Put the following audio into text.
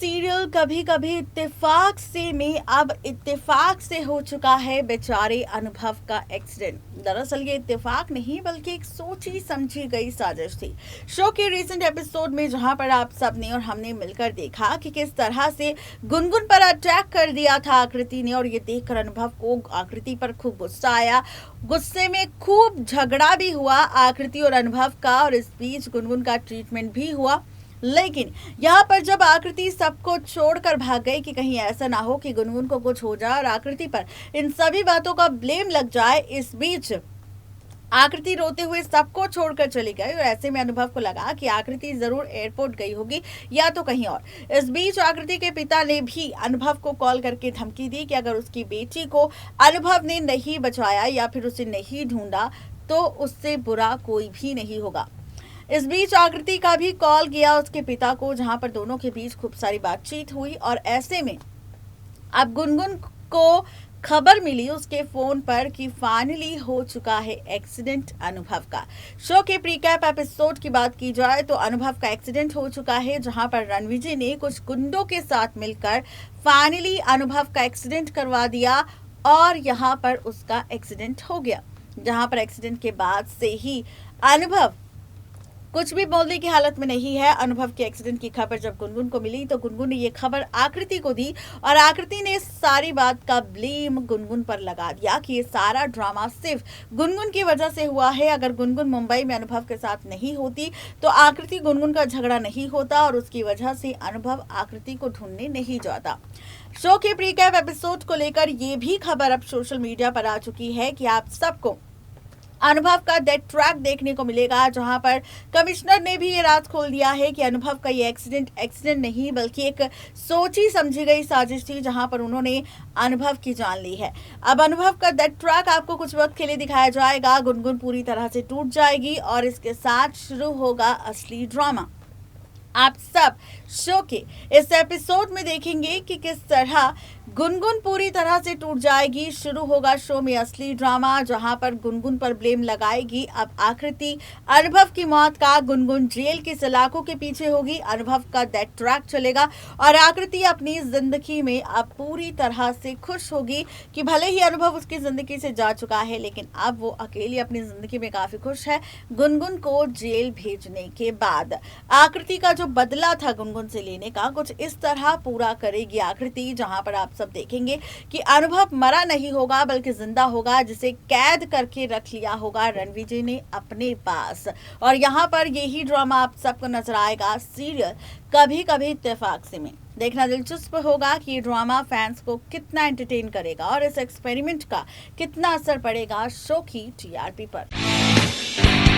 Serial कभी कभी इत्तेफाक से में अब इत्तेफाक से हो चुका है बेचारे अनुभव का एक्सीडेंट। दरअसल ये इत्तेफाक नहीं बल्कि एक सोची समझी गई साजिश थी। शो के रिसेंट एपिसोड में जहां पर आप सबने और हमने मिलकर देखा कि किस तरह से गुनगुन पर अटैक कर दिया था आकृति ने, और ये देखकर अनुभव को आकृति पर खूब गुस्सा आया। गुस्से में खूब झगड़ा भी हुआ आकृति और अनुभव का, और इस बीच गुनगुन का ट्रीटमेंट भी हुआ। लेकिन यहाँ पर जब आकृति सबको छोड़कर भाग गई कि कहीं ऐसा ना हो कि गुनगुन को कुछ हो जाए और आकृति पर इन सभी बातों का ब्लेम लग जाए, इस बीच आकृति रोते हुए सबको छोड़कर चली गई। और ऐसे में अनुभव को लगा कि आकृति जरूर एयरपोर्ट गई होगी या तो कहीं और। इस बीच आकृति के पिता ने भी अनुभव को कॉल करके धमकी दी कि अगर उसकी बेटी को अनुभव ने नहीं बचाया या फिर उसे नहीं ढूंढा तो उससे बुरा कोई भी नहीं होगा। इस बीच आकृति का भी कॉल गया उसके पिता को, जहां पर दोनों के बीच खूब सारी बातचीत हुई। और ऐसे में अब गुनगुन को खबर मिली उसके फोन पर कि फाइनली हो चुका है एक्सीडेंट अनुभव का। शो के प्रीकैप एपिसोड की बात की जाए तो अनुभव का एक्सीडेंट हो चुका है, जहां पर रणविजय ने कुछ गुंडों के साथ मिलकर फाइनली अनुभव का एक्सीडेंट करवा दिया और यहां पर उसका एक्सीडेंट हो गया। जहां पर एक्सीडेंट के बाद से ही अनुभव कुछ भी बोलने की हालत में नहीं है। अनुभव के एक्सीडेंट की खबर जब गुनगुन को मिली तो गुनगुन ने ये खबर आकृति को दी और आकृति ने सारी बात का ब्लेम गुनगुन पर लगा दिया कि ये सारा ड्रामा सिर्फ गुनगुन की वजह से हुआ है। अगर गुनगुन मुंबई में अनुभव के साथ नहीं होती तो आकृति गुनगुन का झगड़ा नहीं होता और उसकी वजह से अनुभव आकृति को ढूंढने नहीं जाता। शो के प्रीकैप एपिसोड को लेकर ये भी खबर अब सोशल मीडिया पर आ चुकी है कि आप सबको अनुभव का डेथ ट्रैक देखने को मिलेगा, जहां पर कमिश्नर ने भी ये राज खोल दिया है कि अनुभव का ये एक्सीडेंट नहीं बल्कि एक सोची समझी गई साजिश थी, जहां पर उन्होंने अनुभव की जान ली है। अब अनुभव का डेथ ट्रैक आपको कुछ वक्त के लिए दिखाया जाएगा। गुनगुन पूरी तरह से टूट जाएगी और इसके साथ शुरू होगा असली ड्रामा। आप सब शो के इस एपिसोड में देखेंगे कि किस तरह गुनगुन पूरी तरह से टूट जाएगी। शुरू होगा शो में असली ड्रामा, जहां पर गुनगुन पर ब्लेम लगाएगी अब आकृति अनुभव की मौत का। गुनगुन जेल की सलाखों के पीछे होगी, अनुभव का डेथ ट्रैक चलेगा और आकृति अपनी जिंदगी में अब पूरी तरह से खुश होगी कि भले ही अनुभव उसकी जिंदगी से जा चुका है लेकिन अब वो अकेली अपनी जिंदगी में काफी खुश है। गुनगुन को जेल भेजने के बाद आकृति का जो बदला था गुनगुन से लेने का, कुछ इस तरह पूरा करेगी आकृति, जहां पर आप सब देखेंगे कि अनुभव मरा नहीं होगा बल्कि जिंदा होगा, जिसे कैद करके रख लिया होगा रणविजय ने अपने पास। और यहाँ पर यही ड्रामा आप सबको नजर आएगा सीरियल कभी कभी इत्तेफाक से में। देखना दिलचस्प होगा कि ये ड्रामा फैंस को कितना एंटरटेन करेगा और इस एक्सपेरिमेंट का कितना असर पड़ेगा शो की टीआरपी पर।